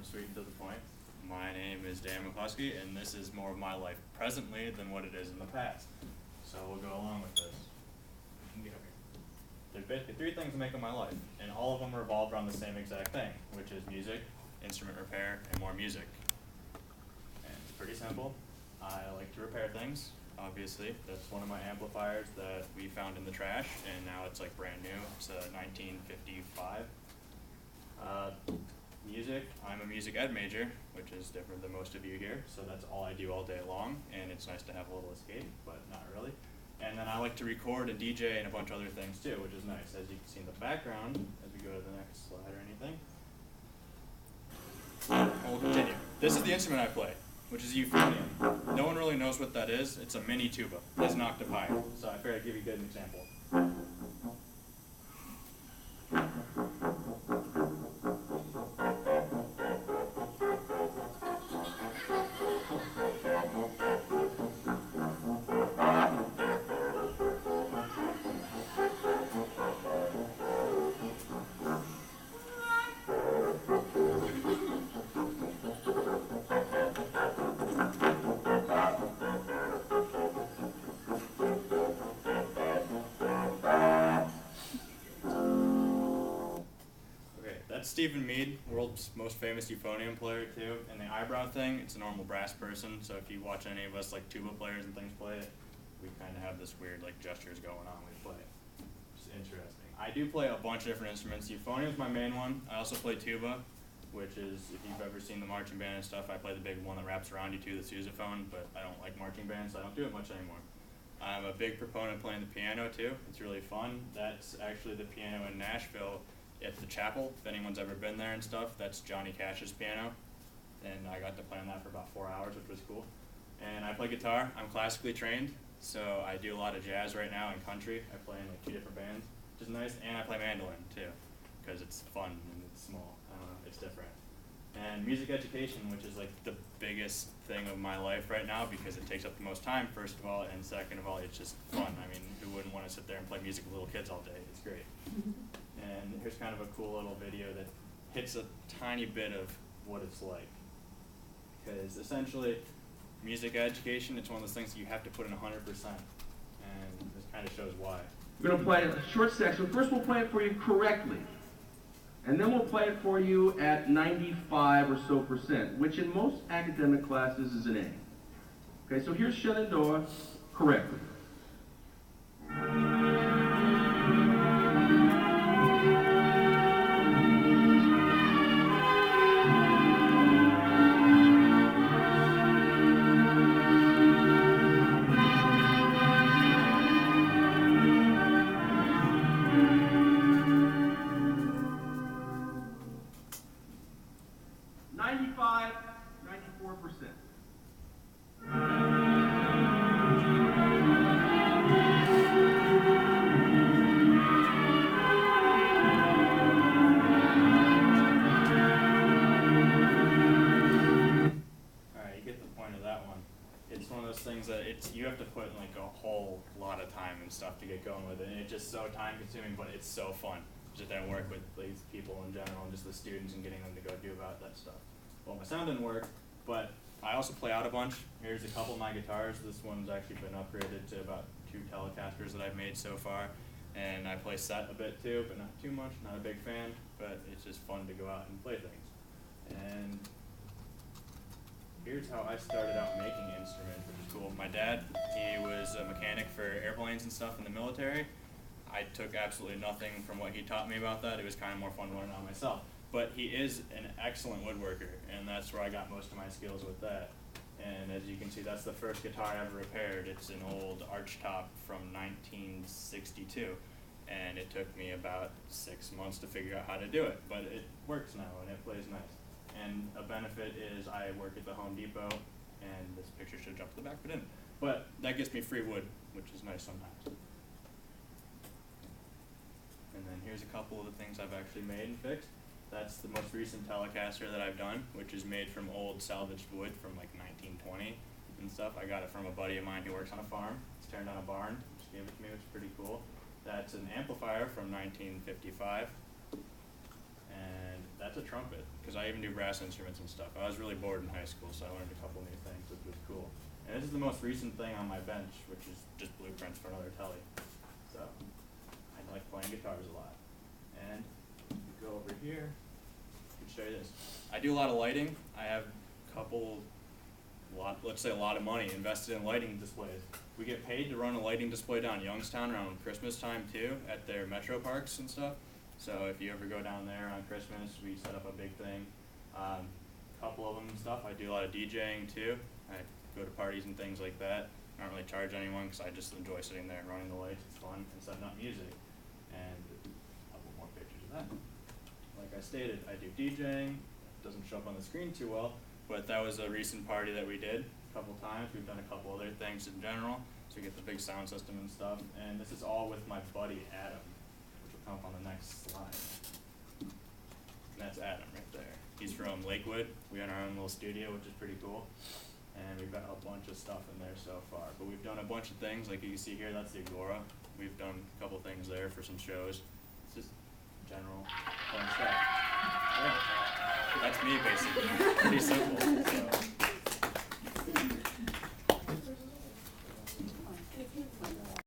straight and to the point. My name is Dan McCluskey, and this is more of my life presently than what it is in the past. So we'll go along with this. You can get up here. There's basically three things that make up my life, and all of them revolve around the same exact thing, which is music, instrument repair, and more music. And it's pretty simple. I like to repair things, obviously. That's one of my amplifiers that we found in the trash, and now it's like brand new. It's a 1955. Music, I'm a music ed major, which is different than most of you here, so that's all I do all day long, and it's nice to have a little escape, but not really. And then I like to record and DJ and a bunch of other things too, which is nice. As you can see in the background, as we go to the next slide or anything. And we'll continue. This is the instrument I play, which is a euphonium. No one really knows what that is. It's a mini tuba. It's an octave higher, so I figured I'd give you a good example. That's Stephen Mead, world's most famous euphonium player too. And the eyebrow thing, it's a normal brass person, so if you watch any of us like tuba players and things play it, we kind of have this weird like gestures going on when we play it. It's interesting. I do play a bunch of different instruments. Euphonium is my main one. I also play tuba, which is, if you've ever seen the marching band and stuff, I play the big one that wraps around you too, the sousaphone, but I don't like marching bands, so I don't do it much anymore. I'm a big proponent of playing the piano too. It's really fun. That's actually the piano in Nashville at the chapel, if anyone's ever been there and stuff. That's Johnny Cash's piano, and I got to play on that for about 4 hours, which was cool. And I play guitar. I'm classically trained, so I do a lot of jazz right now and country. I play in like 2 different bands, which is nice, and I play mandolin too, because it's fun and it's small. I don't know, it's different. And music education, which is like the biggest thing of my life right now because it takes up the most time, first of all, and second of all, it's just fun. I mean, who wouldn't want to sit there and play music with little kids all day? It's great. And here's kind of a cool little video that hits a tiny bit of what it's like. Because essentially, music education, it's one of those things that you have to put in 100%. And this kind of shows why. We're going to play a short section. First, we'll play it for you correctly. And then we'll play it for you at 95 or so %, which in most academic classes is an A. Okay, so here's Shenandoah correctly. You have to put in like a whole lot of time and stuff to get going with it, and it's just so time consuming, but it's so fun. Just then work with these people in general and just the students and getting them to go do about that stuff. Well, my sound didn't work, but I also play out a bunch. Here's a couple of my guitars. This one's actually been upgraded to about 2 Telecasters that I've made so far. And I play set a bit too, but not too much, not a big fan, but it's just fun to go out and play things. And here's how I started out making instruments, which is cool. My dad, he was a mechanic for airplanes and stuff in the military. I took absolutely nothing from what he taught me about that. It was kind of more fun learning on myself. But he is an excellent woodworker, and that's where I got most of my skills with that. And as you can see, that's the first guitar I ever repaired. It's an old archtop from 1962. And it took me about 6 months to figure out how to do it. But it works now, and it plays nice. And a benefit is I work at the Home Depot, and this picture should jump to the back, but didn't. But that gets me free wood, which is nice sometimes. And then here's a couple of the things I've actually made and fixed. That's the most recent Telecaster that I've done, which is made from old salvaged wood from like 1920 and stuff. I got it from a buddy of mine who works on a farm. It's turned on a barn, just gave it to me, which is pretty cool. That's an amplifier from 1955. And that's a trumpet, because I even do brass instruments and stuff. I was really bored in high school, so I learned a couple new things, which was cool. And this is the most recent thing on my bench, which is just blueprints for another telly. So I like playing guitars a lot. And if you go over here, I can show you this. I do a lot of lighting. I have let's say a lot of money invested in lighting displays. We get paid to run a lighting display down Youngstown around Christmas time too, at their metro parks and stuff. So if you ever go down there on Christmas, we set up a big thing. Couple of them and stuff. I do a lot of DJing too. I go to parties and things like that. I don't really charge anyone because I just enjoy sitting there and running the lights. It's fun and setting up music. And a couple more pictures of that. Like I stated, I do DJing. It doesn't show up on the screen too well, but that was a recent party that we did a couple times. We've done a couple other things in general. So we get the big sound system and stuff. And this is all with my buddy Adam, which will come up on the next slide. And that's Adam right there. He's from Lakewood. We have our own little studio, which is pretty cool. And we've got a bunch of stuff in there so far. But we've done a bunch of things, like you can see here, that's the Agora. We've done a couple things there for some shows. It's just general fun stuff. Yeah. That's me, basically. Pretty simple.